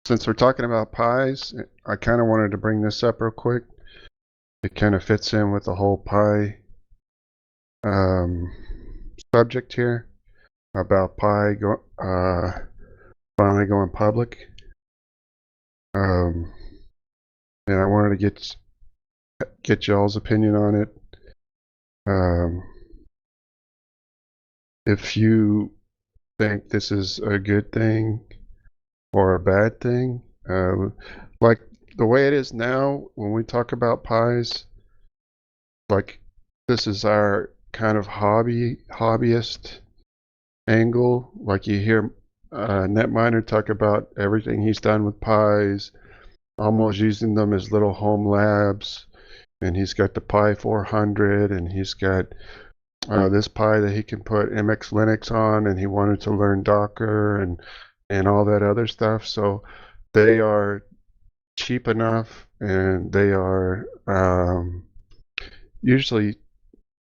Since we're talking about pies, I kind of wanted to bring this up real quick. It kind of fits in with the whole pie um, subject here about pie finally going public. Um, and I wanted to get y'all's opinion on it. If you think this is a good thing or a bad thing. Like the way it is now, when we talk about pies, like this is our kind of hobbyist angle. Like you hear Netminer talk about everything he's done with pies, almost using them as little home labs. And he's got the Pi 400, and he's got this Pi that he can put MX Linux on, and he wanted to learn Docker and all that other stuff. So they are cheap enough, and they are usually,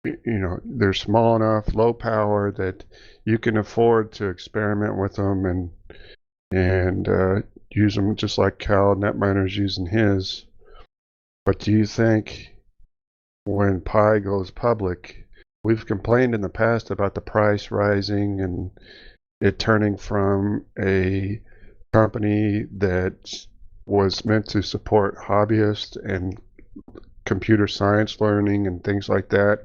they're small enough, low power, that you can afford to experiment with them and use them just like Cal Netminer's using his. But do you think when Pi goes public, we've complained in the past about the price rising and it turning from a company that was meant to support hobbyists and computer science learning and things like that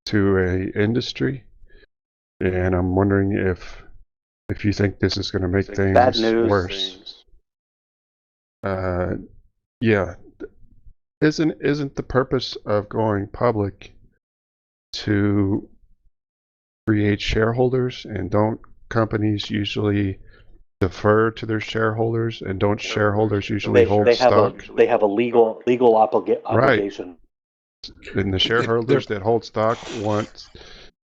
to a industry? And I'm wondering if you think this is going to make things bad news. Worse. Yeah. Isn't the purpose of going public to create shareholders, and don't companies usually defer to their shareholders, and don't shareholders usually hold stock? They have a legal obligation. Right. And the shareholders that hold stock want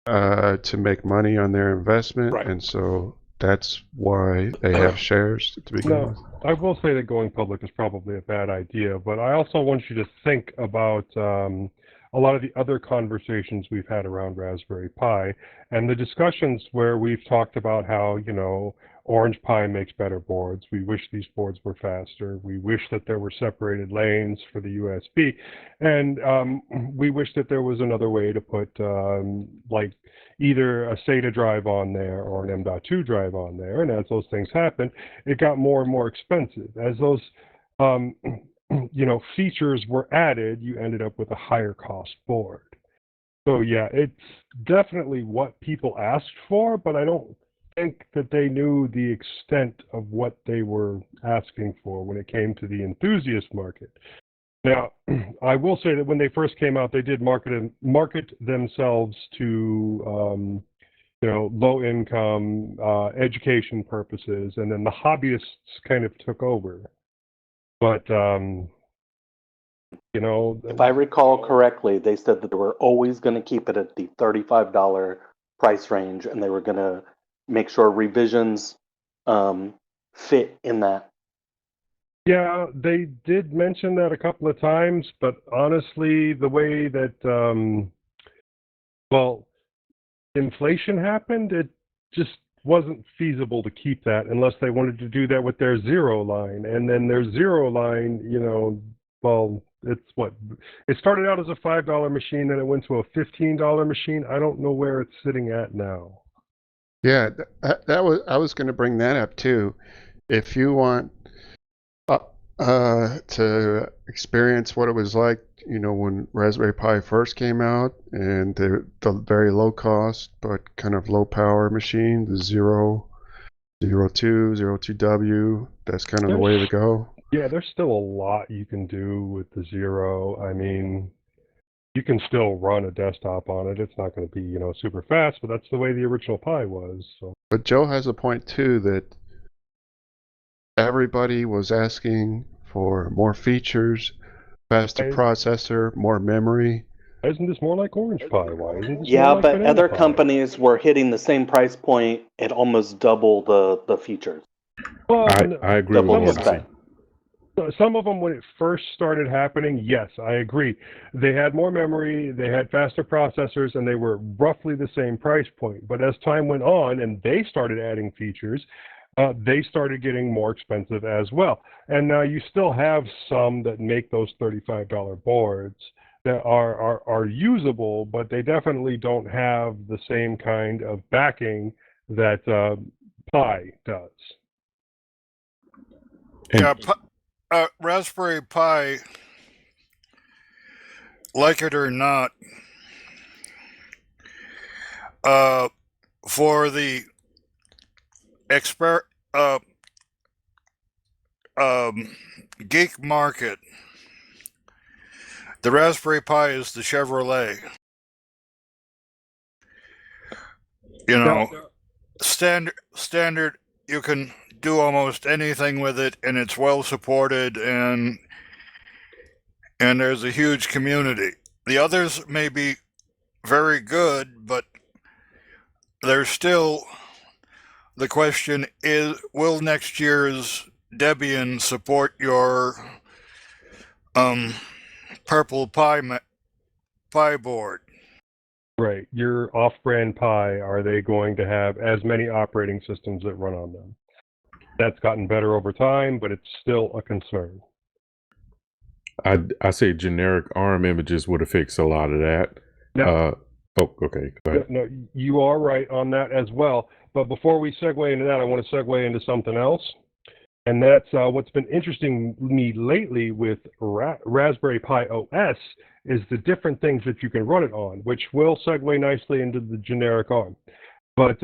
to make money on their investment, right. And so that's why they have shares to begin with. I will say that going public is probably a bad idea, but I also want you to think about a lot of the other conversations we've had around Raspberry Pi and the discussions where we've talked about how, Orange Pi makes better boards. We wish these boards were faster. We wish that there were separated lanes for the USB. And we wish that there was another way to put like either a SATA drive on there or an M.2 drive on there. And as those things happened, it got more and more expensive. As those features were added, you ended up with a higher cost board. So yeah, it's definitely what people asked for, but I don't think that they knew the extent of what they were asking for when it came to the enthusiast market. Now, I will say that when they first came out, they did market themselves to low income, education purposes, and then the hobbyists kind of took over. But if I recall correctly, they said that they were always going to keep it at the $35 price range, and they were going to make sure revisions fit in that. Yeah, they did mention that a couple of times, but honestly, the way that, inflation happened, it just wasn't feasible to keep that unless they wanted to do that with their Zero line. And then their Zero line, it started out as a $5 machine, and it went to a $15 machine. I don't know where it's sitting at now. Yeah, I was going to bring that up too. If you want to experience what it was like, when Raspberry Pi first came out, and the very low cost but kind of low power machine, the 02W, that's kind of the way to go. Yeah, there's still a lot you can do with the Zero. I mean, you can still run a desktop on it. It's not going to be, super fast, but that's the way the original Pi was. So. But Joe has a point too, that everybody was asking for more features, faster processor, more memory. Isn't this more like Orange Pi? Why isn't this more like but other companies were hitting the same price point at almost double the features. Well, I agree with that. Some of them, when it first started happening, yes, I agree. They had more memory, they had faster processors, and they were roughly the same price point. But as time went on and they started adding features, they started getting more expensive as well. And now you still have some that make those $35 boards that are usable, but they definitely don't have the same kind of backing that Pi does. Yeah, Raspberry Pi, like it or not, for the geek market, the Raspberry Pi is the Chevrolet. You know, standard. You can do almost anything with it, and it's well supported, and there's a huge community. The others may be very good, but there's still the question is, will next year's Debian support your Purple Pi board? Right. Your off-brand Pi, are they going to have as many operating systems that run on them? That's gotten better over time, but it's still a concern. I say generic ARM images would have fixed a lot of that. Now, okay. Go ahead. No, you are right on that as well. But before we segue into that, I want to segue into something else. And that's what's been interesting me lately with Raspberry Pi OS is the different things that you can run it on, which will segue nicely into the generic ARM. But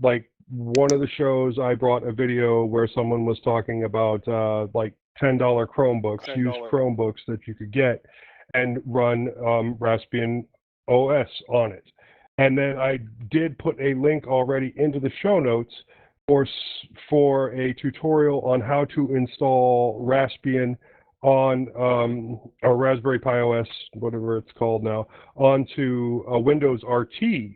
like one of the shows, I brought a video where someone was talking about like $10 Chromebooks, used Chromebooks that you could get and run Raspbian OS on it. And then I did put a link already into the show notes for a tutorial on how to install Raspbian on a Raspberry Pi OS, whatever it's called now, onto a Windows RT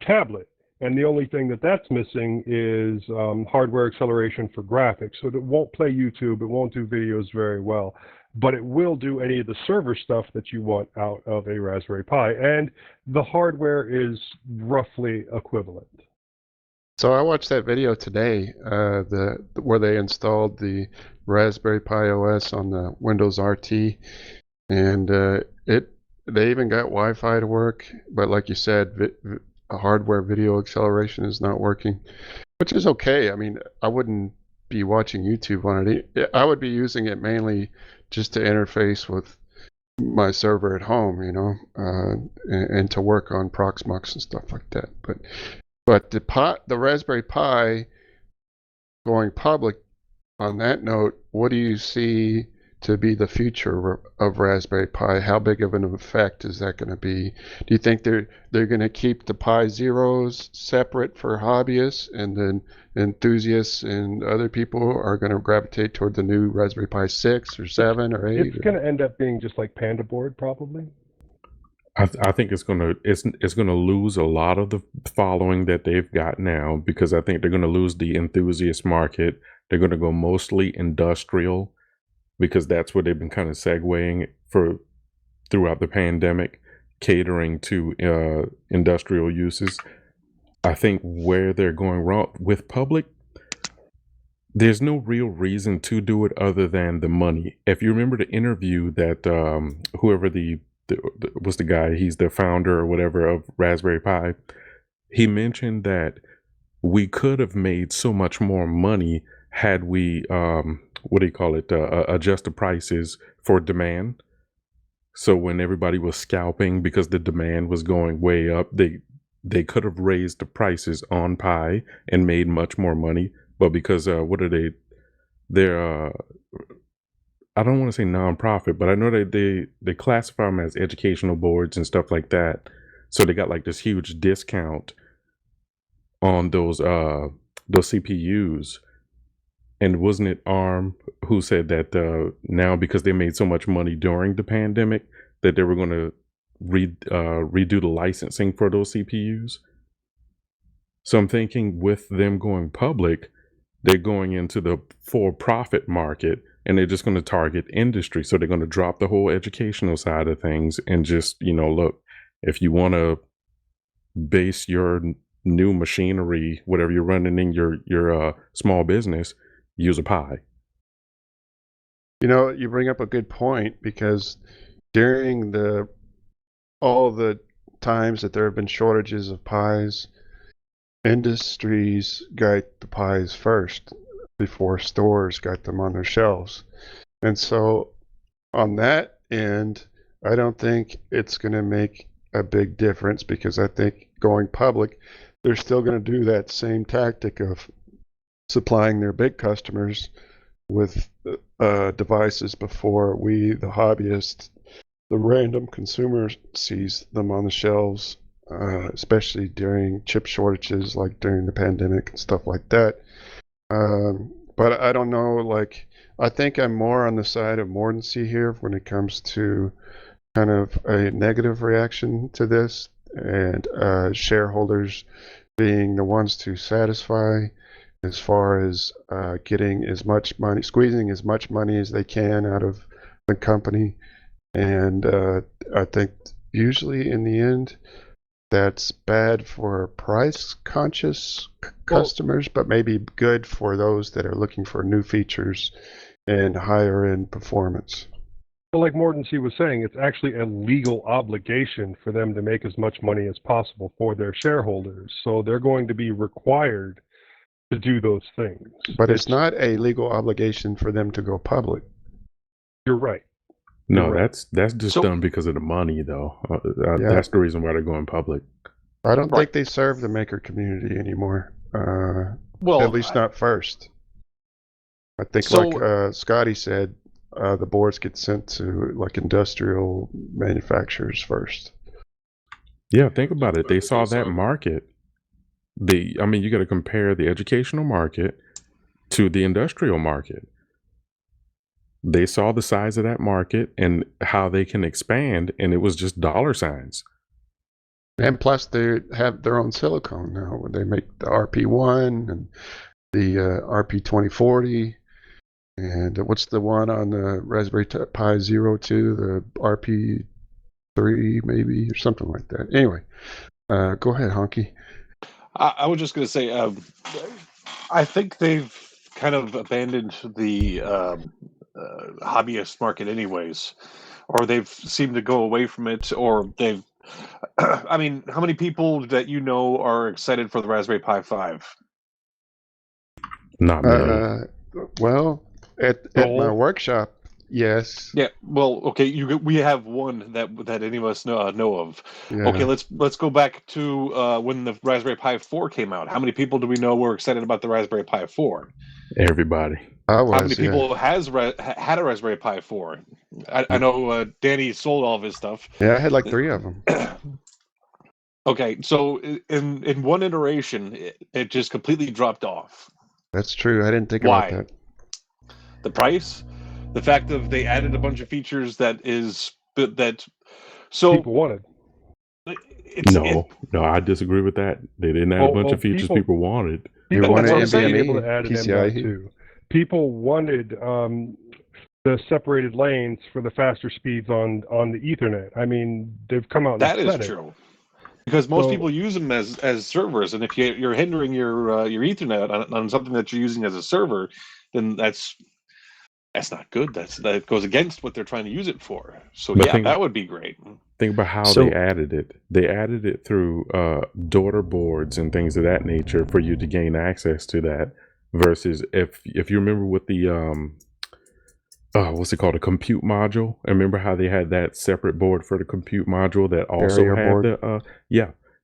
tablet. And the only thing that's missing is hardware acceleration for graphics. So it won't play YouTube, it won't do videos very well, but it will do any of the server stuff that you want out of a Raspberry Pi. And the hardware is roughly equivalent. So I watched that video today, where they installed the Raspberry Pi OS on the Windows RT, and they even got Wi-Fi to work, but like you said, hardware video acceleration is not working, which is okay. I mean, I wouldn't be watching YouTube on it. I would be using it mainly just to interface with my server at home, you know, and to work on Proxmox and stuff like that. But the Raspberry Pi going public, on that note, what do you see to be the future of Raspberry Pi? How big of an effect is that going to be? Do you think they're going to keep the Pi Zeros separate for hobbyists, and then enthusiasts and other people are going to gravitate toward the new Raspberry Pi 6 or 7 or 8? It's going to end up being just like Panda Board, probably. I think it's gonna lose a lot of the following that they've got now, because I think they're gonna lose the enthusiast market. They're gonna go mostly industrial, because that's where they've been kind of segueing throughout the pandemic, catering to industrial uses. I think where they're going wrong with public, there's no real reason to do it other than the money. If you remember the interview that whoever was the guy, he's the founder or whatever of Raspberry Pi, he mentioned that we could have made so much more money had we adjust the prices for demand. So when everybody was scalping because the demand was going way up, they could have raised the prices on Pi and made much more money. But because they're I don't want to say nonprofit, but I know that they classify them as educational boards and stuff like that. So they got like this huge discount on those CPUs. And wasn't it ARM who said that now, because they made so much money during the pandemic, that they were going to redo the licensing for those CPUs? So I'm thinking with them going public, they're going into the for-profit market, and they're just going to target industry. So they're going to drop the whole educational side of things and just, look, if you want to base your new machinery, whatever you're running in your small business, use a Pi. You bring up a good point, because during all the times that there have been shortages of pies, industries got the pies first before stores got them on their shelves. And so on that end, I don't think it's going to make a big difference, because I think going public, they're still going to do that same tactic of supplying their big customers with devices before we, the hobbyists, the random consumer, sees them on the shelves, especially during chip shortages, like during the pandemic and stuff like that. But I don't know, like, I think I'm more on the side of mordancy here when it comes to kind of a negative reaction to this, and shareholders being the ones to satisfy, as far as getting as much money, squeezing as much money as they can out of the company. And I think usually in the end, that's bad for price conscious customers, but maybe good for those that are looking for new features and higher end performance. Well, like Mortency was saying, it's actually a legal obligation for them to make as much money as possible for their shareholders. So they're going to be required to do those things. But it's not a legal obligation for them to go public. You're right. No, You're right. that's just done because of the money, though. Yeah. That's the reason why they're going public. I don't think they serve the maker community anymore. Well, at least not first. I think, like Scotty said, the boards get sent to like industrial manufacturers first. Yeah, think about it. They saw that market. You got to compare the educational market to the industrial market. They saw the size of that market and how they can expand, and it was just dollar signs. And plus, they have their own silicone now, where they make the RP1 and the RP2040. And what's the one on the Raspberry Pi 02, the RP3 maybe, or something like that. Anyway, go ahead, Honky. I was just going to say, I think they've kind of abandoned the hobbyist market anyways, or they've seemed to go away from it, or they've, I mean, how many people that you know are excited for the Raspberry Pi 5? Not many. Well, at my workshop, yes. Yeah. Well, okay. We have one that any of us know of. Yeah. Okay. Let's go back to when the Raspberry Pi 4 came out. How many people do we know were excited about the Raspberry Pi 4? Everybody. I was. How many people had a Raspberry Pi 4? I know Danny sold all of his stuff. Yeah, I had like 3 of them. Okay, so in one iteration, it just completely dropped off. That's true. I didn't think Why? about that. The price, the fact that they added a bunch of features so people wanted. No, I disagree with that. They didn't add a bunch of features people wanted. They wanted NVMe, able to add an PCIe. M.2. People wanted the separated lanes for the faster speeds on the Ethernet. I mean, they've come out. That and is said true. Because most people use them as servers, and if you're hindering your Ethernet on something that you're using as a server, then that's not good. That goes against what they're trying to use it for. So that would be great. Think about how they added it. They added it through daughter boards and things of that nature for you to gain access to that. Versus if you remember with the what's it called, a compute module, and remember how they had that separate board for the compute module that also had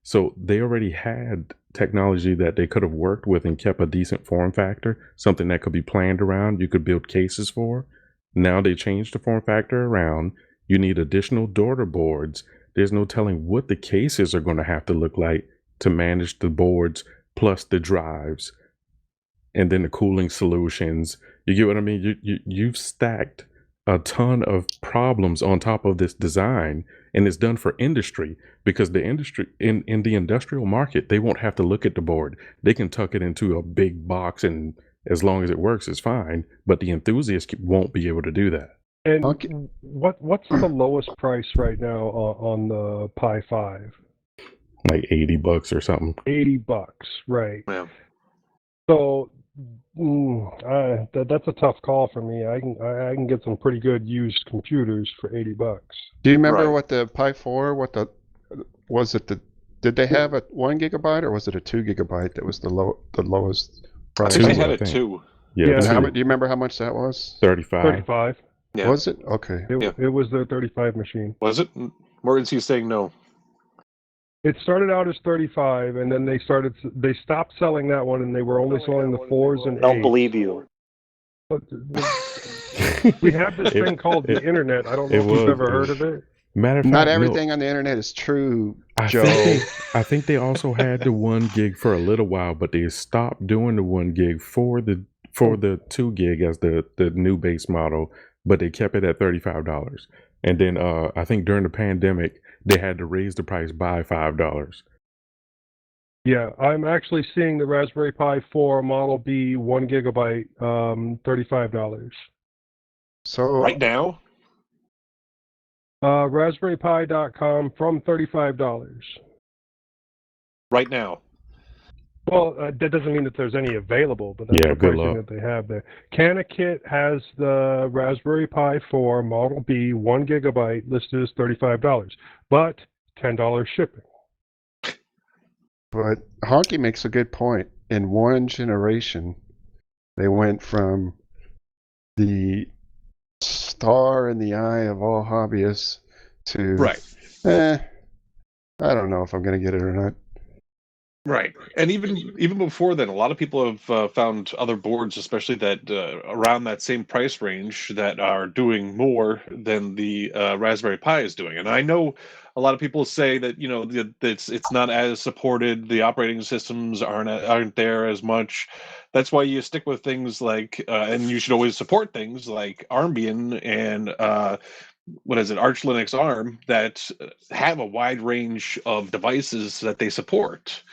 so they already had technology that they could have worked with and kept a decent form factor, something that could be planned around, you could build cases for. Now they changed the form factor around. You need additional daughter boards. There's no telling what the cases are going to have to look like to manage the boards plus the drives and then the cooling solutions. You get what I mean? You've stacked a ton of problems on top of this design, and it's done for industry, because the industry in the industrial market, they won't have to look at the board. They can tuck it into a big box, and as long as it works, it's fine. But the enthusiasts won't be able to do that. And what's the lowest price right now on the Pi 5? like $80 or something. $80, right? Yeah. So that's a tough call for me. I can get some pretty good used computers for $80. Do you remember Right. what the Pi 4? Was it? Did they have a 1 gigabyte or was it a 2 gigabyte that was the lowest I price? think they Two, had I it think. too. Yeah, Yeah, And two. do you remember how much that was? 35. 35. Yeah. Was it? Okay. It was the 35 machine. Was it? Morgan's saying no. It started out as 35, and then they stopped selling that one, and they were only selling the 4s and 8s. Don't believe you. But we have this thing called the internet. I don't know if you've ever heard of it. Matter of fact, Not no, everything on the internet is true, I Joe. think they also had the 1 gig for a little while, but they stopped doing the 1 gig for the 2 gig as the new base model, but they kept it at $35. And then I think during the pandemic they had to raise the price by $5. Yeah, I'm actually seeing the Raspberry Pi 4 Model B 1 gigabyte, $35. So Right now? RaspberryPi.com from $35. Right now. Well, that doesn't mean that there's any available, but that's Yeah, the good pricing luck. that they have there. CanaKit has the Raspberry Pi 4 Model B 1 gigabyte listed as $35, but $10 shipping. But Honky makes a good point. In one generation, they went from the star in the eye of all hobbyists to, Right. I don't know if I'm going to get it or not. Right. And even before then, a lot of people have found other boards, especially that around that same price range, that are doing more than the Raspberry Pi is doing. And I know a lot of people say that it's not as supported. The operating systems aren't there as much. That's why you stick with things like, and you should always support things like Armbian and Arch Linux ARM that have a wide range of devices that they support.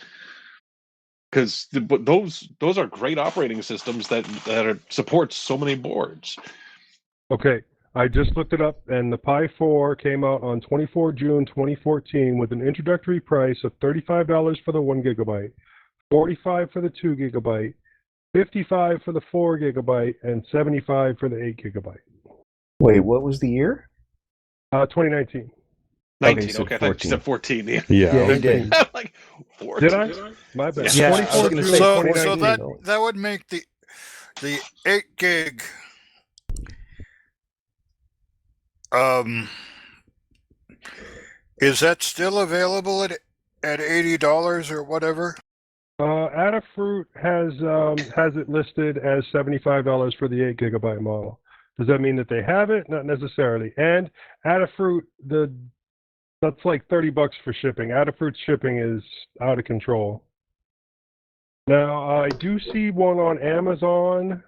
Because those are great operating systems that support so many boards. Okay, I just looked it up, and the Pi 4 came out on 24 June 2014 with an introductory price of $35 for the 1 gigabyte, $45 for the 2 gigabyte, $55 for the 4 gigabyte, and $75 for the 8 gigabyte. Wait, what was the year? 2019. 19. so Okay, I thought you said 14. Yeah, Yeah, I he did. I'm like, 14. Did I? My bad. Yeah, I was 24 gonna June say So 2019. that would make the 8 gig is that still available at $80 or whatever? Adafruit has it listed as $75 for the 8 gigabyte model. Does that mean that they have it? Not necessarily. And Adafruit, that's like $30 for shipping. Adafruit's shipping is out of control. Now I do see one on Amazon.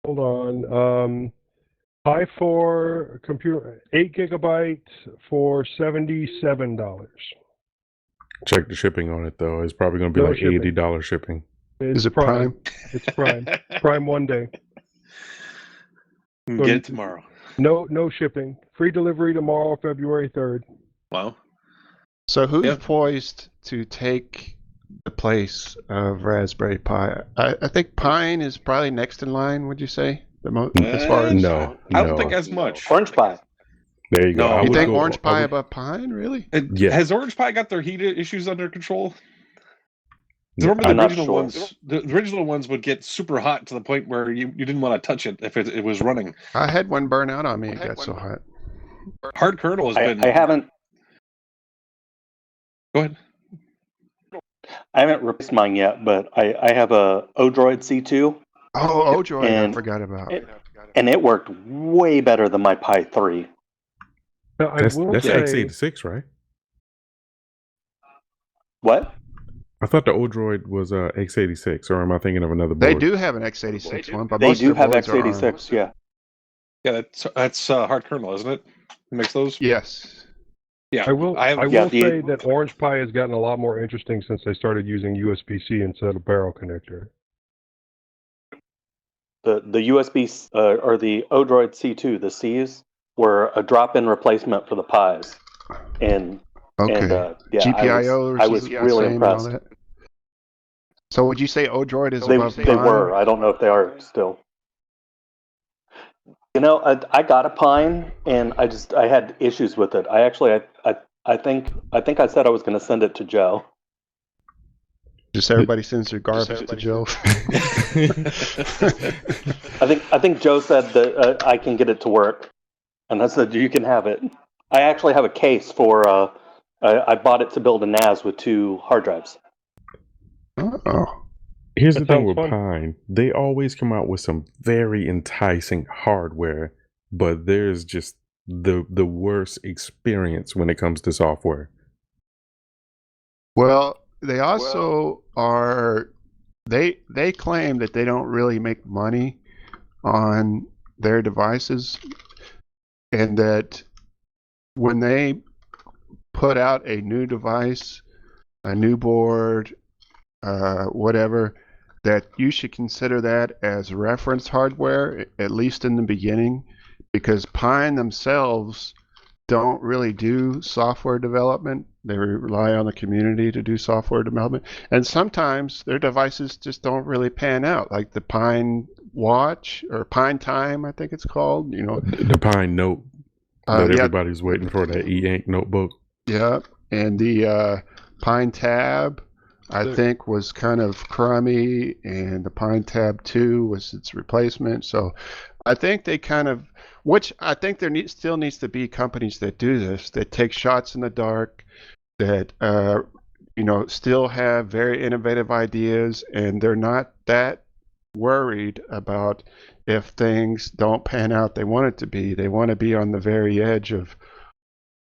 Hold on. Pi 4 computer 8 gigabyte for $77. check the shipping on it though. It's probably going to be No like shipping. $80 shipping. Is it Prime? It's Prime. Prime 1 day. Get it tomorrow. No shipping. Free delivery tomorrow, February 3rd. Wow. So who's Yeah. poised to take the place of Raspberry Pi? I think Pine is probably next in line, would you say? As far as No, I don't no. think as much. Orange Pi. There you go. No. I You would think go- Orange I Pi would- above Pine, really? Yeah. Has Orange Pi got their heat issues under control? Yeah, Remember I'm the not original sure. ones? The original ones would get super hot to the point where you didn't want to touch it if it was running. I had one burn out on me. It got so hot. Hard kernel has been. I haven't Go ahead. replaced mine yet, but I have a Odroid C2, Oh, Odroid, I And forgot about. and it worked way better than my Pi 3. Now, I That's will that's say, x86, right? What? I thought the Odroid was x86, or am I thinking of another board? They do have an x86 one, but They most do of their have boards are ARM. x86, yeah. Yeah, that's hard kernel, isn't it? Who makes those? Yes. Yeah, I will have, Yeah, say that Orange Pi has gotten a lot more interesting since they started using USB-C instead of barrel connector. The USB or the Odroid C2, the Cs were a drop-in replacement for the Pis, and Okay. And yeah, GPIO I was really same and all impressed. that. So would you say Odroid is They above they Pine? were. I don't know if they are still. You know, I got a Pine, and I had issues with it. I think I said I was going to send it to Joe. Just everybody sends their garbage to Joe. I think Joe said that I can get it to work, and I said you can have it. I actually have a case for. I bought it to build a NAS with 2 hard drives. Oh. Here's That the thing sounds with fun. Pine. They always come out with some very enticing hardware, but there's just the worst experience when it comes to software. Well, they also are. They claim that they don't really make money on their devices, and that when they put out a new device, a new board, whatever, that you should consider that as reference hardware, at least in the beginning, because Pine themselves don't really do software development. They rely on the community to do software development. And sometimes their devices just don't really pan out, like the Pine Watch or Pine Time, I think it's called. You know, The Pine Note that yeah, everybody's waiting for, that e-ink notebook. yeah, and the Pine Tab, I Sick. think, was kind of crummy, and the Pine Tab 2 was its replacement. So I think they kind of, which I think there still needs to be companies that do this, that take shots in the dark, that still have very innovative ideas, and they're not that worried about if things don't pan out they want it to be. They want to be on the very edge of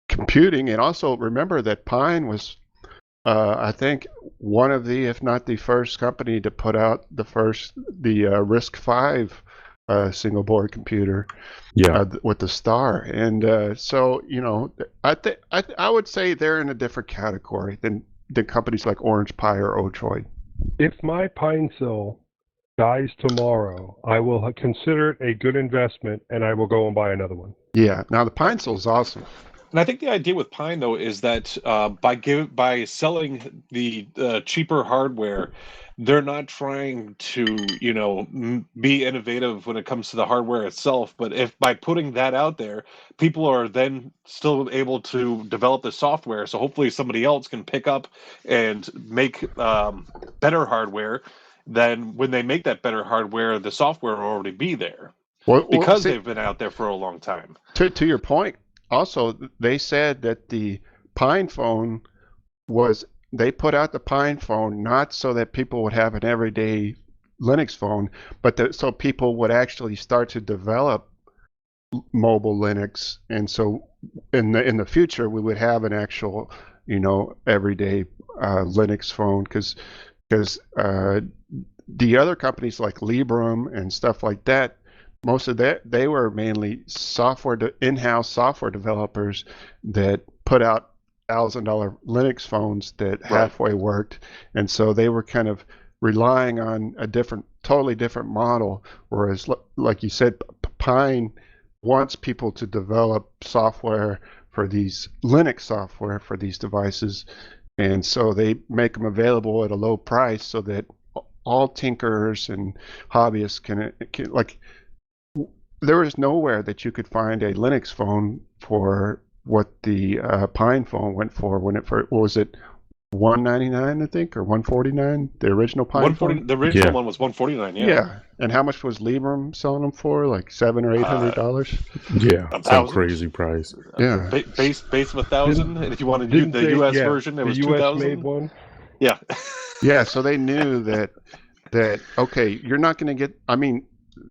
computing. And also remember that Pine was, I think, one of the, if not the first company to put out the RISC-V single board computer. Yeah. With the star. And so, I would say they're in a different category than companies like Orange Pi or Odroid. If my Pine Sill dies tomorrow, I will consider it a good investment, and I will go and buy another one. Yeah. Now the Pine Sill is awesome. And I think the idea with Pine, though, is that by selling the cheaper hardware, they're not trying to, be innovative when it comes to the hardware itself. But if by putting that out there, people are then still able to develop the software. So hopefully somebody else can pick up and make better hardware. Then when they make that better hardware, the software will already be there because they've been out there for a long time. To your point, also, they said that the Pine phone they put out the Pine phone not so that people would have an everyday Linux phone, but so people would actually start to develop mobile Linux. And so in the future, we would have an actual, everyday Linux phone, because the other companies like Librem and stuff like that, most of that, they were mainly in-house software developers that put out $1,000 Linux phones that halfway worked, and so they were kind of relying on a totally different model. Whereas, like you said, Pine wants people to develop software for these Linux software for these devices, and so they make them available at a low price so that all tinkerers and hobbyists can like. There was nowhere that you could find a Linux phone for what the Pine phone went for when it first, what was it, $199, I think, or $149? The original Pine phone. The original one was $149. Yeah. And how much was Librem selling them for? Like $700 or $800? Yeah, some 1,000? crazy price. Yeah. Base of 1,000, and if you want to use the US version, it was 2,000. The US made one. Yeah. Yeah. So they knew that okay, you're not going to get. I mean,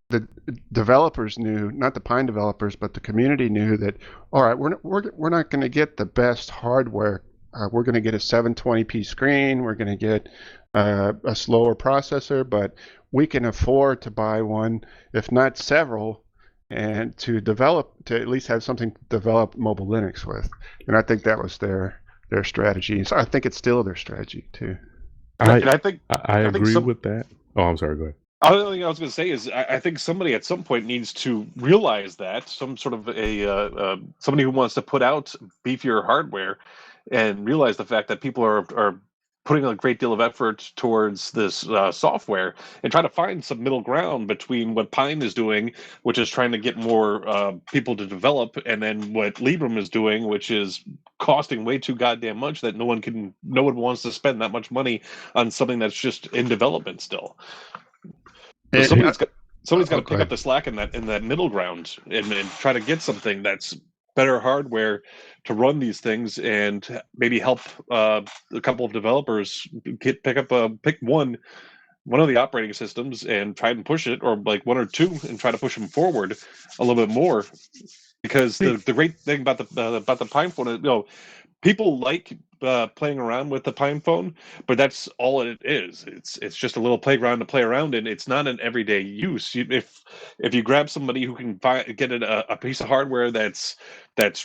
the developers knew, not the Pine developers, but the community knew that. All right, we're not going to get the best hardware. We're going to get a 720p screen. We're going to get a slower processor, but we can afford to buy one, if not several, and to at least have something to develop mobile Linux with. And I think that was their strategy. So I think it's still their strategy too. I think agree with that. Oh, I'm sorry. Go ahead. The other thing I was going to say is I think somebody at some point needs to realize that some sort of somebody who wants to put out beefier hardware and realize the fact that people are putting a great deal of effort towards this software and try to find some middle ground between what Pine is doing, which is trying to get more people to develop, and then what Librem is doing, which is costing way too goddamn much that no one wants to spend that much money on something that's just in development still. So somebody's got to pick up the slack in that middle ground and try to get something that's better hardware to run these things, and maybe help a couple of developers pick one of the operating systems and try and push it, or like one or two, and try to push them forward a little bit more. Because the great thing about the Pine phone is, people like playing around with the Pine phone, but that's all it is. It's just a little playground to play around in. It's not an everyday use. If you grab somebody who can get a piece of hardware that's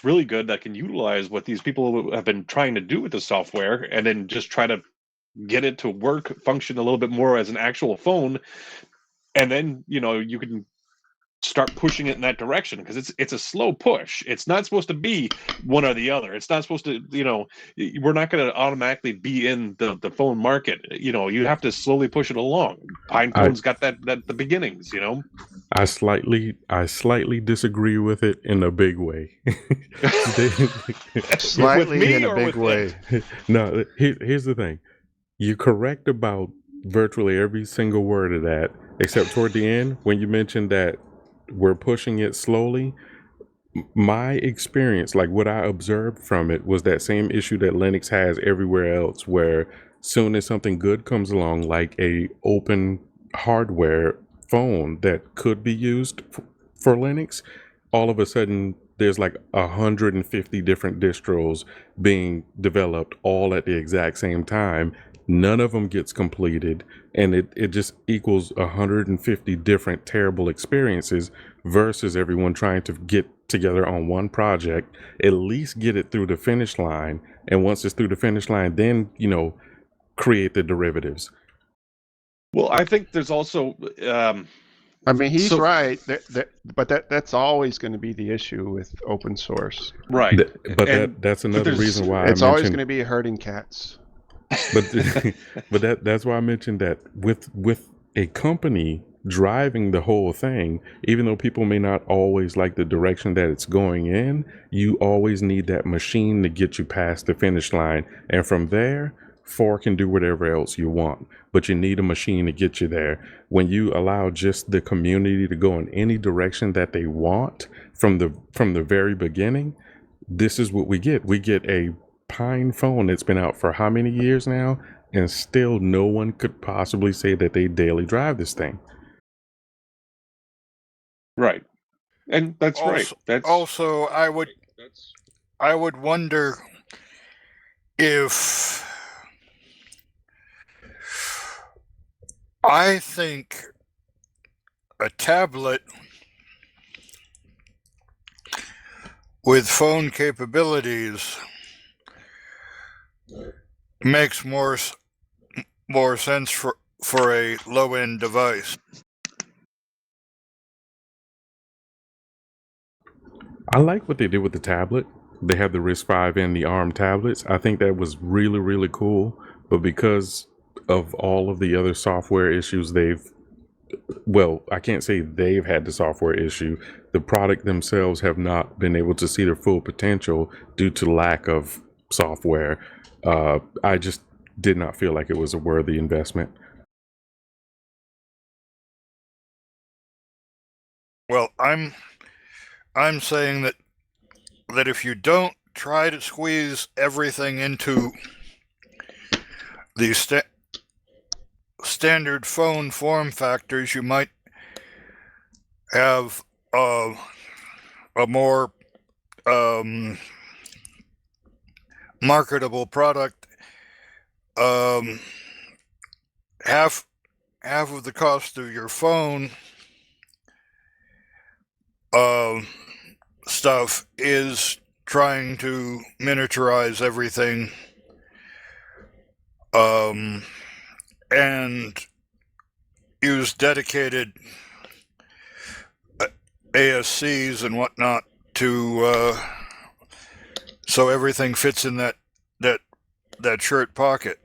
really good, that can utilize what these people have been trying to do with the software, and then just try to get it to function a little bit more as an actual phone, and then you can start pushing it in that direction, because it's a slow push. It's not supposed to be one or the other. It's not supposed to, we're not going to automatically be in the phone market. You have to slowly push it along. Pine phone's got that the beginnings. I slightly disagree with it in a big way. Slightly in a big way. No, here's the thing. You're correct about virtually every single word of that, except toward the end when you mentioned that we're pushing it slowly. My experience, like what I observed from it, was that same issue that Linux has everywhere else, where soon as something good comes along, like a open hardware phone that could be used for Linux, all of a sudden there's like 150 different distros being developed all at the exact same time. None of them gets completed, and it just equals 150 different terrible experiences versus everyone trying to get together on one project, at least get it through the finish line, and once it's through the finish line, then create the derivatives. Well, I think there's also I mean, he's right, but that's always going to be the issue with open source. Right. That's another reason why it's always going to be herding cats. But that's why I mentioned that with a company driving the whole thing, even though people may not always like the direction that it's going in, you always need that machine to get you past the finish line, and from there, fork and do whatever else you want. But you need a machine to get you there. When you allow just the community to go in any direction that they want from the very beginning, this is what we get. We get a Pine phone that's been out for how many years now, and still no one could possibly say that they daily drive this thing. Right. And that's also, right. That's also I would wonder if I think a tablet with phone capabilities makes more sense for a low-end device. I like what they did with the tablet. They have the RISC-V and the ARM tablets. I think that was really, really cool. But because of all of the other software issues I can't say they've had the software issue. The product themselves have not been able to see their full potential due to lack of software. I just did not feel like it was a worthy investment. Well, I'm saying that if you don't try to squeeze everything into the standard phone form factors, you might have a more marketable product. Half of the cost of your phone stuff is trying to miniaturize everything, and use dedicated ASCs and whatnot to so everything fits in that that shirt pocket.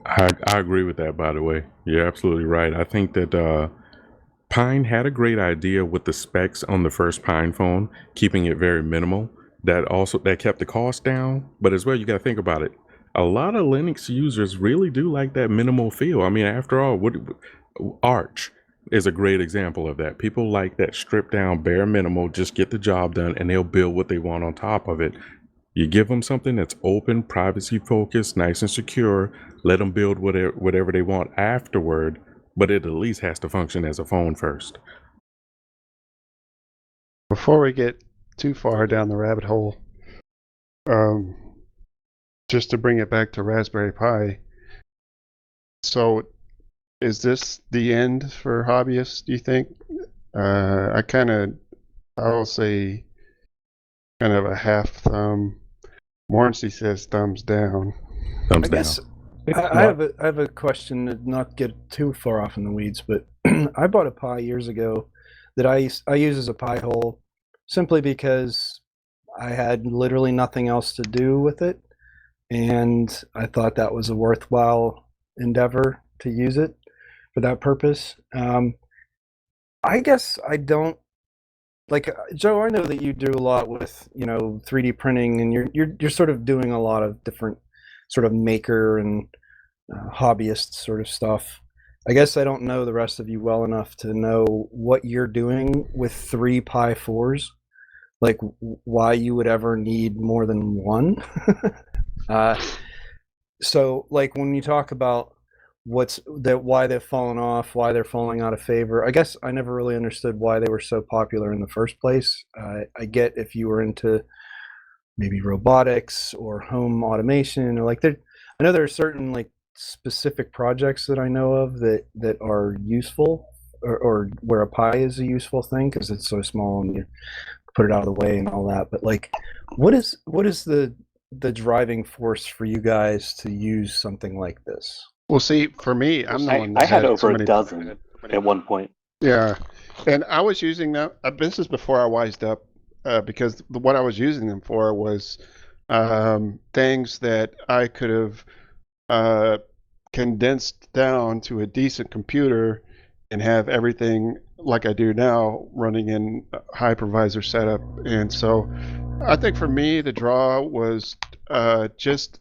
I agree with that, by the way. You're absolutely right. I think that Pine had a great idea with the specs on the first Pine phone, keeping it very minimal. That kept the cost down. But as well, you got to think about it. A lot of Linux users really do like that minimal feel. I mean, after all, Arch is a great example of that. People like that stripped down, bare minimal, just get the job done, and they'll build what they want on top of it. You give them something that's open, privacy focused, nice and secure. Let them build whatever they want afterward, but it at least has to function as a phone first. Before we get too far down the rabbit hole, just to bring it back to Raspberry Pi. So, is this the end for hobbyists, do you think? I'll say kind of a half thumb. Morrissey says thumbs down. Thumbs I down. guess I have a question to not get too far off in the weeds, but I bought a Pi years ago that I use as a Pi hole simply because I had literally nothing else to do with it, and I thought that was a worthwhile endeavor to use it for that purpose. I guess I don't like Joe. I know that you do a lot with 3D printing, and you're sort of doing a lot of different sort of maker and hobbyist sort of stuff. I guess I don't know the rest of you well enough to know what you're doing with 3 Pi 4s, like why you would ever need more than one. So like when you talk about why they've fallen off, why they're falling out of favor, I guess I never really understood why they were so popular in the first place. I get if you were into maybe robotics or home automation, or I know there are certain like specific projects that I know of that are useful, or where a Pi is a useful thing because it's so small and you put it out of the way and all that. But like, what is the driving force for you guys to use something like this? Well, see, for me, I'm the one I that had so over a many. dozen at one point. Yeah, and I was using them. This is before I wised up, because what I was using them for was things that I could have condensed down to a decent computer and have everything like I do now running in a hypervisor setup. And so I think for me, the draw was just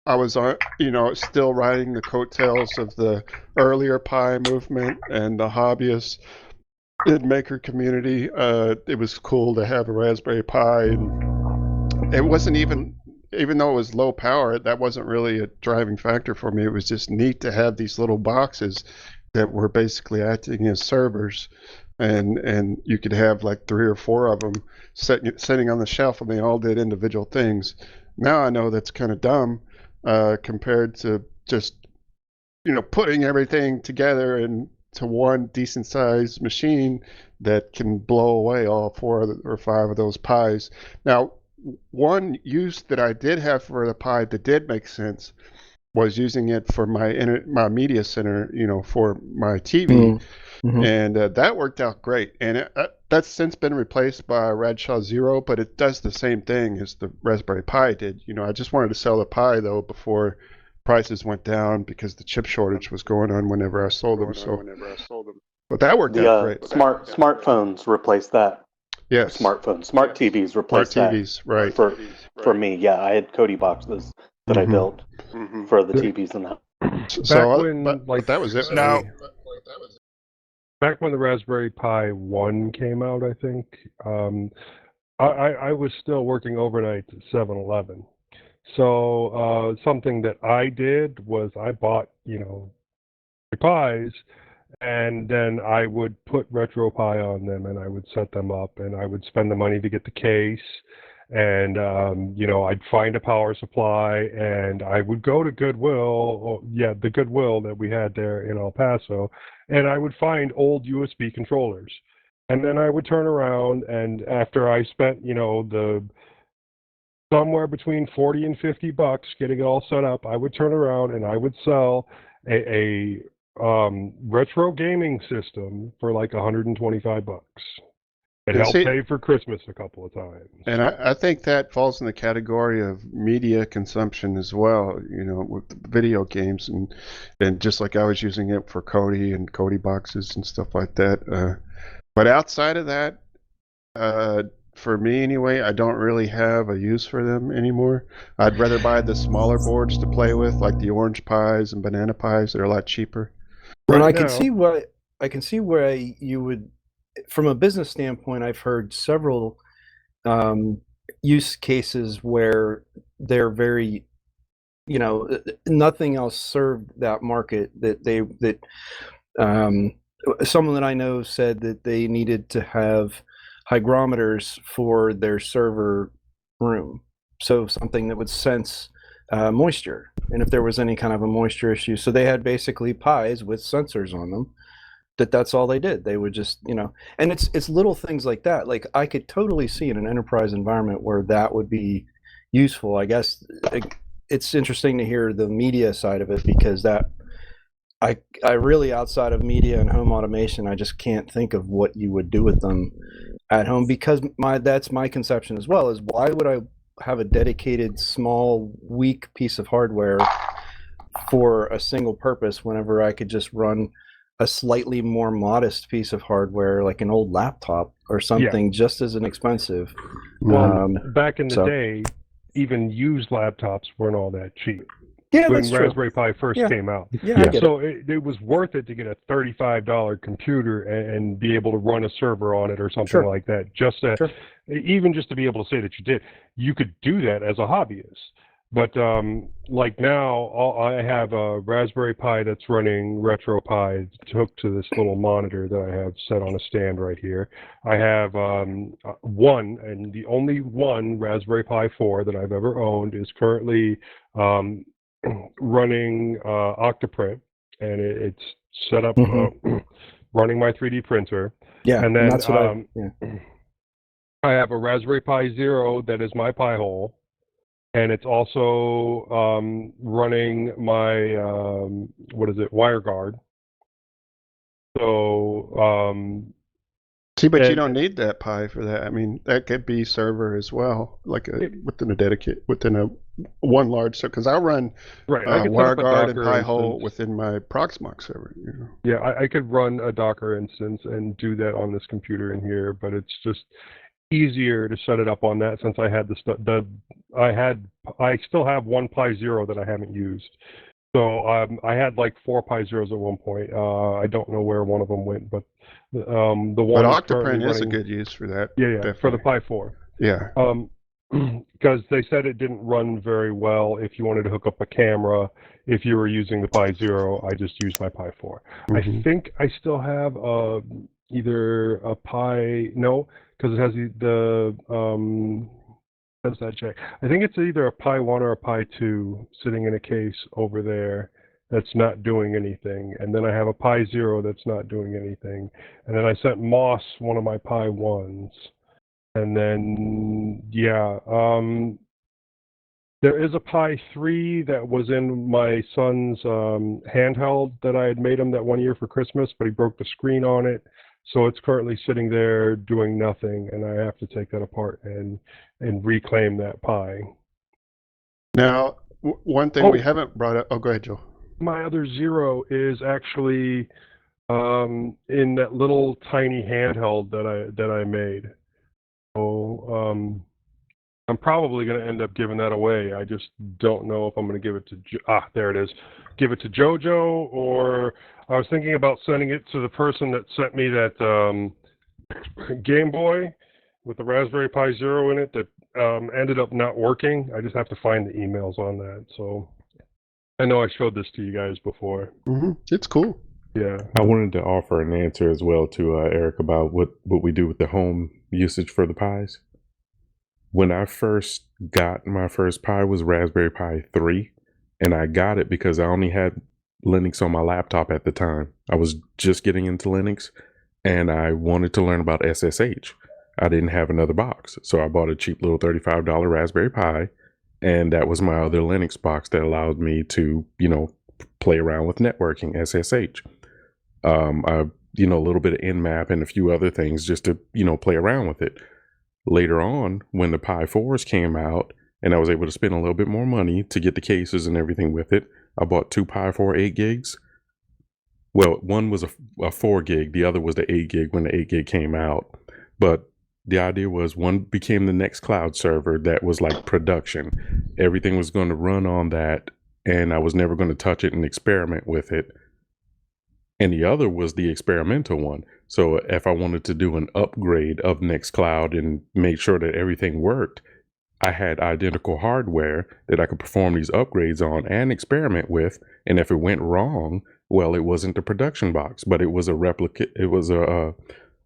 I was on, still riding the coattails of the earlier Pi movement and the hobbyist maker community. It was cool to have a Raspberry Pi, and it wasn't even though it was low power, that wasn't really a driving factor for me. It was just neat to have these little boxes that were basically acting as servers, and you could have like 3 or 4 of them sitting on the shelf, and they all did individual things. Now I know that's kind of dumb compared to just putting everything together into one decent sized machine that can blow away all 4 or 5 of those Pis. Now, one use that I did have for the Pi that did make sense was using it for my media center, for my TV, and that worked out great. And that's since been replaced by Radshaw Zero, but it does the same thing as the Raspberry Pi did. I just wanted to sell the Pi though before prices went down because the chip shortage was going on whenever I sold them. But that worked out great. Smartphones replaced that. Yes. Smart TVs replaced Smart TVs, right. For me, yeah, I had Cody boxes that I built for the TVs and that. But that was it. Now, back when the Raspberry Pi 1 came out, I think, I was still working overnight at 7-Eleven. So something that I did was I bought, Pis, and then I would put RetroPie on them, and I would set them up, and I would spend the money to get the case, and I'd find a power supply, and I would go to Goodwill, the Goodwill that we had there in El Paso, and I would find old USB controllers, and then I would turn around, and after I spent the somewhere between $40 and $50 getting it all set up, I would turn around and I would sell a retro gaming system for like $125. It Yeah, helped see- pay for Christmas a couple of times. And I think that falls in the category of media consumption as well, with video games and just like I was using it for Cody and Cody boxes and stuff like that. But outside of that, for me anyway, I don't really have a use for them anymore. I'd rather buy the smaller boards to play with, like the orange pies and banana pies. They're a lot cheaper. Well, Right I can now- see why you would, from a business standpoint, I've heard several use cases where they're very, nothing else served that market that someone that I know said that they needed to have hygrometers for their server room, so something that would sense moisture, and if there was any kind of a moisture issue, so they had basically pies with sensors on them. That's all they did. They would just, and it's little things like that. Like I could totally see in an enterprise environment where that would be useful. I guess it's interesting to hear the media side of it, because that I really, outside of media and home automation, I just can't think of what you would do with them at home, because that's my conception as well, is why would I have a dedicated small weak piece of hardware for a single purpose whenever I could just run a slightly more modest piece of hardware like an old laptop or something just as inexpensive. Well, back in the so- day, even used laptops weren't all that cheap. Yeah, when that's true. Raspberry Pi first Yeah. came out. Yeah, I get So it was worth it to get a $35 computer and be able to run a server on it or something Sure. like that. Sure. Even just to be able to say that you did. You could do that as a hobbyist. But like now, I have a Raspberry Pi that's running RetroPie hooked to this little monitor that I have set on a stand right here. I have one, and the only one Raspberry Pi 4 that I've ever owned is currently running Octoprint, and it's set up running my 3D printer. Yeah, and then that's what I have a Raspberry Pi Zero that is my Pi hole, and it's also running my WireGuard. So See, but you and- don't need that Pi for that. I mean, that could be server as well, like within a one large server. Because I'll run right, I could set up a WireGuard and Docker Pi-hole instance. within my Proxmox server. Yeah, I could run a Docker instance and do that on this computer in here, but it's just easier to set it up on that, since I had I still have one Pi Zero that I haven't used. So I had like 4 Pi Zeros at one point. I don't know where one of them went, but the one But that's currently Octoprint is a running- good use for that. Yeah, for the definitely. Pi 4. Yeah. Because they said it didn't run very well if you wanted to hook up a camera. If you were using the Pi Zero, I just used my Pi 4. I think I still have either a Pi, no, because it has the does that check? I think it's either a Pi 1 or a Pi 2 sitting in a case over there that's not doing anything. And then I have a Pi Zero that's not doing anything. And then I sent Moss one of my Pi 1s. And then, there is a Pi 3 that was in my son's handheld that I had made him that one year for Christmas, but he broke the screen on it. So it's currently sitting there doing nothing, and I have to take that apart and reclaim that Pi. Now, one thing we haven't brought up. Oh, go ahead, Joe. My other Zero is actually in that little tiny handheld that I made. So I'm probably going to end up giving that away. I just don't know if I'm going to give it to there it is. Give it to JoJo, or I was thinking about sending it to the person that sent me that Game Boy with the Raspberry Pi Zero in it that ended up not working. I just have to find the emails on that. So I know I showed this to you guys before. It's cool. Yeah. I wanted to offer an answer as well to Eric about what we do with the home usage for the Pis. When I first got my first Pi was Raspberry Pi 3, and I got it because I only had Linux on my laptop at the time. I was just getting into Linux, and I wanted to learn about SSH. I didn't have another box, so I bought a cheap little $35 Raspberry Pi, and that was my other Linux box that allowed me to, play around with networking, SSH. I a little bit of Nmap and a few other things just to, play around with it. Later on, when the Pi 4s came out and I was able to spend a little bit more money to get the cases and everything with it, I bought 2 Pi 4 8 gigs. Well, one was a 4 gig, the other was the 8 gig when the 8 gig came out. But the idea was one became the next cloud server that was like production. Everything was going to run on that, and I was never going to touch it and experiment with it. And the other was the experimental one. So if I wanted to do an upgrade of Nextcloud and make sure that everything worked, I had identical hardware that I could perform these upgrades on and experiment with. And if it went wrong, well, it wasn't the production box, but it was a replica. It was a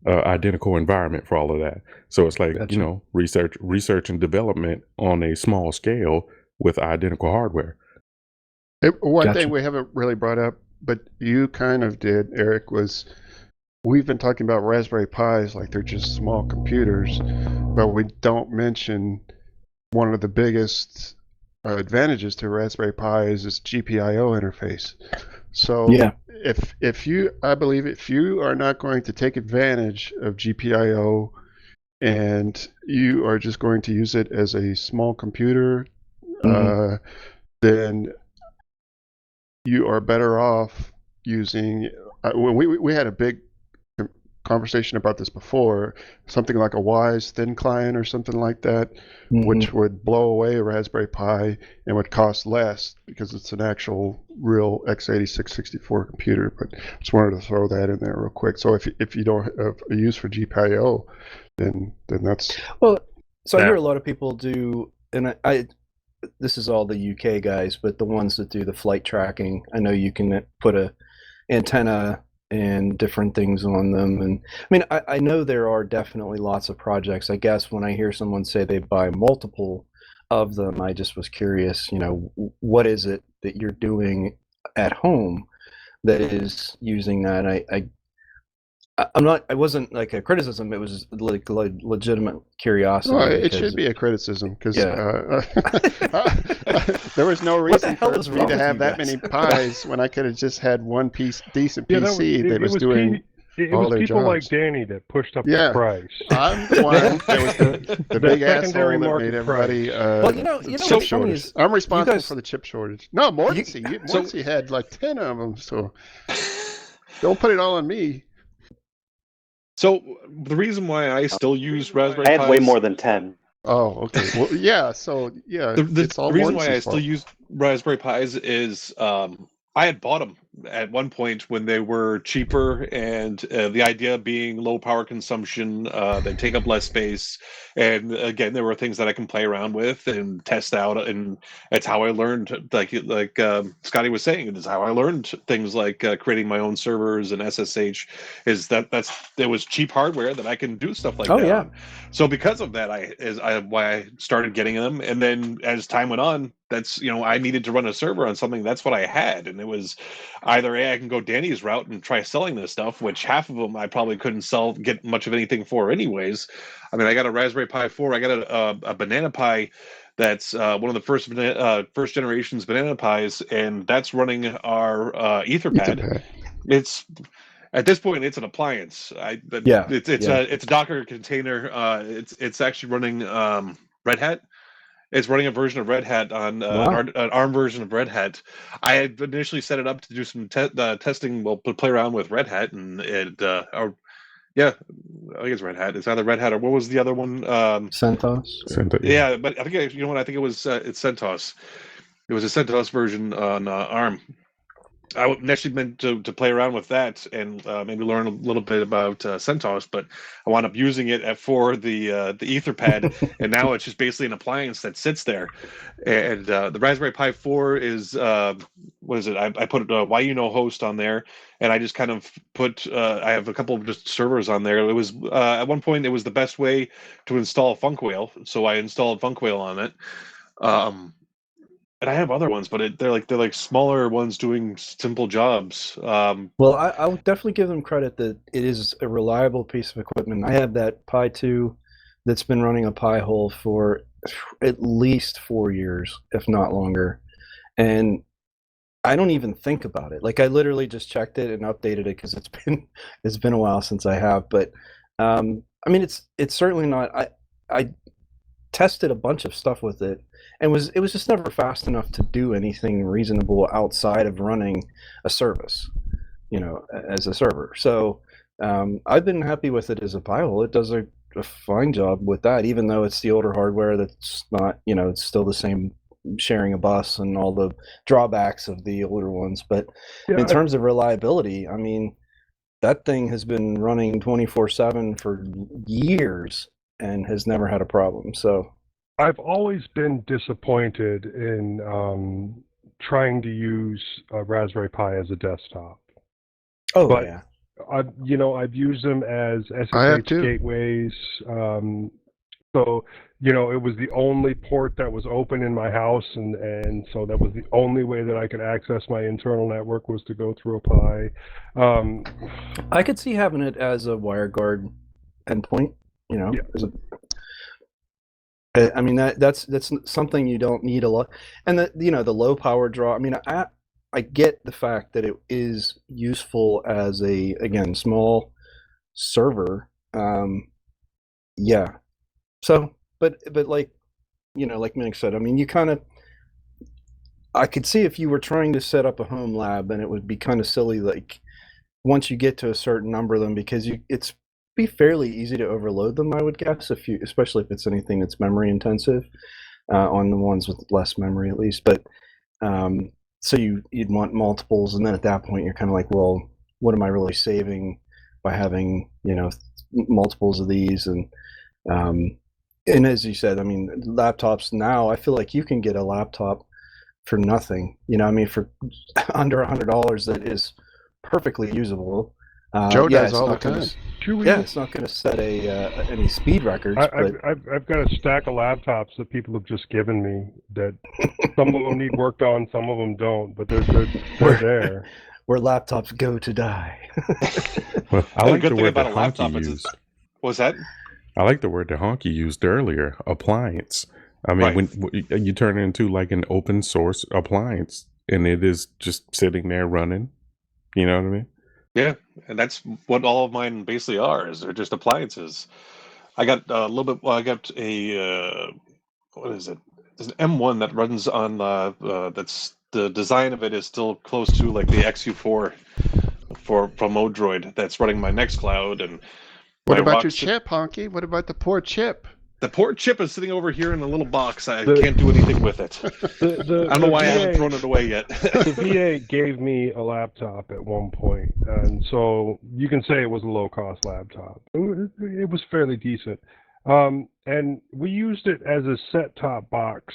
identical environment for all of that. So it's like, Gotcha. research and development on a small scale with identical hardware. One Gotcha. thing we haven't really brought up, but you kind of did, Eric, was we've been talking about Raspberry Pis like they're just small computers, but we don't mention one of the biggest advantages to Raspberry Pi is its GPIO interface. So Yeah. I believe if you are not going to take advantage of GPIO and you are just going to use it as a small computer, then you are better off using. When we had a big conversation about this before, something like a Wise thin client or something like that, which would blow away a Raspberry Pi and would cost less because it's an actual real x86 64 computer. But just wanted to throw that in there real quick. So if you don't have a use for GPIO, then that's Well, so I hear a lot of people do, and I this is all the UK guys, but the ones that do the flight tracking, I know you can put a antenna and different things on them. And I mean, I know there are definitely lots of projects. I guess when I hear someone say they buy multiple of them, I just was curious, what is it that you're doing at home that is using that? I wasn't like a criticism. It was like legitimate curiosity. Well, it should be a criticism because there was no reason for me to have that many Pis when I could have just had one decent PC that was doing all their people like jobs. Danny that pushed up the price. I'm the one that was the big asshole that made everybody. Well, chip shortage. I'm responsible guys, for the chip shortage. No, Mortency had like 10 of them, so don't put it all on me. So the reason why I still use Raspberry Pis... I had way more than 10. Oh, okay. Well, yeah, so, yeah. The reason why I still use Raspberry Pis is I had bought them at one point when they were cheaper, and the idea being low power consumption, they take up less space, and again, there were things that I can play around with and test out, and it's how I learned, like Scotty was saying, it's how I learned things like creating my own servers and SSH, is there was cheap hardware that I can do stuff like that on. So because of that, why I started getting them, and then as time went on, that's I needed to run a server on something. That's what I had, and it was either I can go Danny's route and try selling this stuff, which half of them I probably couldn't get much of anything for anyways. I mean, I got a Raspberry Pi 4, I got a Banana Pi that's one of the first generations Banana Pis, and that's running our Etherpad. It's at this point it's an appliance. It's a Docker container. It's actually running Red Hat. It's running a version of Red Hat on an ARM version of Red Hat. I had initially set it up to do some testing, play around with Red Hat, and I think it's Red Hat. It's either Red Hat or what was the other one? CentOS. Yeah, but I think I think it was it's CentOS. It was a CentOS version on ARM. I initially meant to play around with that and maybe learn a little bit about CentOS, but I wound up using it for the Etherpad, and now it's just basically an appliance that sits there. And the Raspberry Pi 4 is what is it? I put a YUNO host on there, and I just kind of put I have a couple of just servers on there. It was at one point it was the best way to install Funkwhale, so I installed Funkwhale on it. And I have other ones, but they're like smaller ones doing simple jobs. Well, I would definitely give them credit that it is a reliable piece of equipment. I have that Pi 2 that's been running a Pi-hole for at least 4 years, if not longer. And I don't even think about it. Like I literally just checked it and updated it because it's been a while since I have. But I mean, it's certainly not. I tested a bunch of stuff with it, and it was just never fast enough to do anything reasonable outside of running a service, you know, as a server. So I've been happy with it as a Pi-hole. It does a fine job with that, even though it's the older hardware. That's not, you know, it's still the same, sharing a bus and all the drawbacks of the older ones. But in terms of reliability, I mean, that thing has been running 24/7 for years and has never had a problem. So I've always been disappointed in trying to use a Raspberry Pi as a desktop. oh But yeah, I've used them as I have SSH too. gateways. So it was the only port that was open in my house, and so that was the only way that I could access my internal network was to go through a Pi. I could see having it as a WireGuard endpoint. You know, Yeah. I mean that's something you don't need a lot, and the low power draw. I mean, I get the fact that it is useful as a, again, small server. Yeah. So, but like, like Mick said, I mean, I could see if you were trying to set up a home lab, and it would be kind of silly, like once you get to a certain number of them, because it's be fairly easy to overload them, I would guess, especially if it's anything that's memory intensive, on the ones with less memory at least. But so you'd want multiples, and then at that point you're kind of like, well, what am I really saving by having multiples of these? And as you said, I mean, laptops now, I feel like you can get a laptop for nothing. I mean, for under $100 that is perfectly usable. Joe yeah, does it's all the not gonna time. yeah, it's not going to set any speed records, but I've got a stack of laptops that people have just given me that some of them need worked on, some of them don't, but they're there. where laptops go to die. Well, I The like good the thing word about that a laptop Honky is used. was that I like the word that Honky used earlier, appliance. I mean, Right. when you turn it into like an open source appliance, and it is just sitting there running. You know what I mean? Yeah, and that's what all of mine basically are. Is they're just appliances. I got a little bit. Well, I got a what is it? It's an M1 that runs on. That's the design of it is still close to like the XU4 from Odroid. That's running my Nextcloud and What my about your Rox. chip, Honky? What about the poor chip? The poor chip is sitting over here in a little box. I can't do anything with it. I don't know why I haven't thrown it away yet. The VA gave me a laptop at one point, and so you can say it was a low-cost laptop. It was fairly decent, and we used it as a set-top box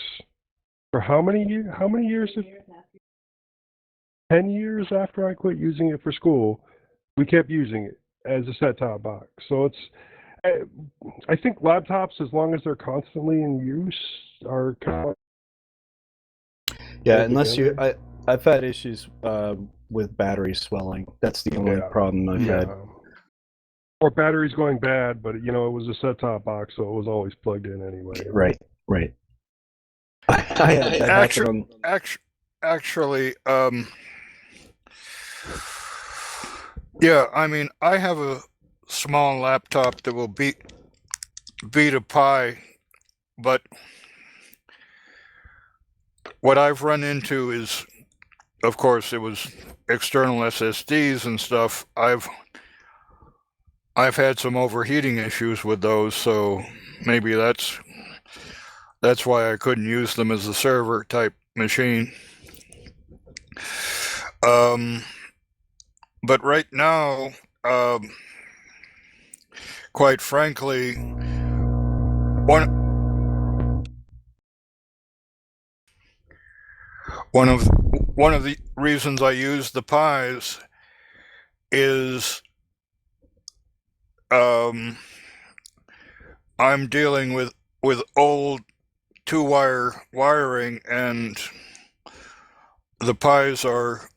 for how many years? 10 years after I quit using it for school, we kept using it as a set-top box. So I think laptops, as long as they're constantly in use, are kind of Yeah, unless I've had issues with battery swelling. That's the only problem I've had. Or batteries going bad, but it was a set-top box, so it was always plugged in anyway. Right. I had that happen on. Actually, yeah, I mean, I have a small laptop that will beat a Pi, but what I've run into is, of course, it was external SSDs and stuff. I've had some overheating issues with those, so maybe that's why I couldn't use them as a server type machine. But right now, quite frankly, one of the reasons I use the Pis is I'm dealing with old 2-wire wiring, and the Pis are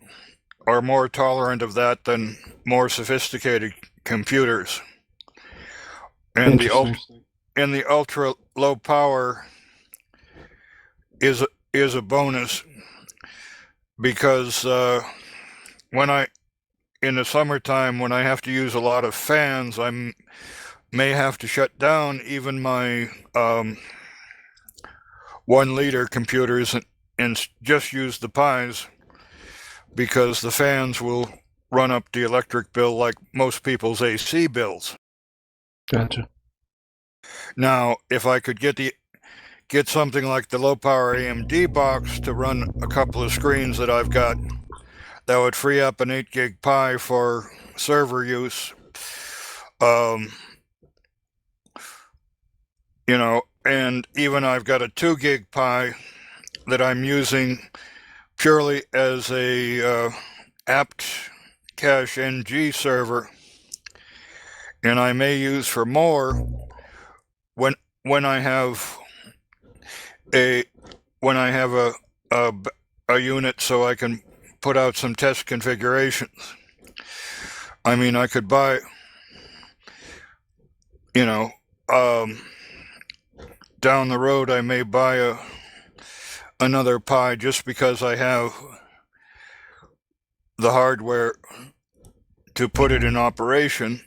more tolerant of that than more sophisticated computers. And the ultra low power is a bonus. because when in the summertime, when I have to use a lot of fans, I may have to shut down even my 1-liter computers and just use the Pis, because the fans will run up the electric bill like most people's AC bills. Gotcha. Now, if I could get something like the low power AMD box to run a couple of screens that I've got, that would free up an 8 gig Pi for server use. You know, and even I've got a 2 gig Pi that I'm using purely as a apt cache NG server, and I may use for more when I have a unit so I can put out some test configurations. I mean, I could buy, down the road I may buy another Pi just because I have the hardware to put it in operation,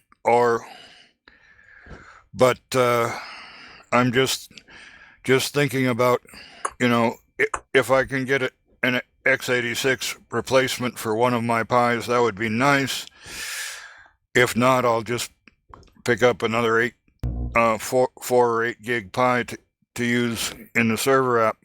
but I'm just thinking about, if I can get an x86 replacement for one of my Pis, that would be nice. If not, I'll just pick up another 4 or 8 gig Pi to use in the server app.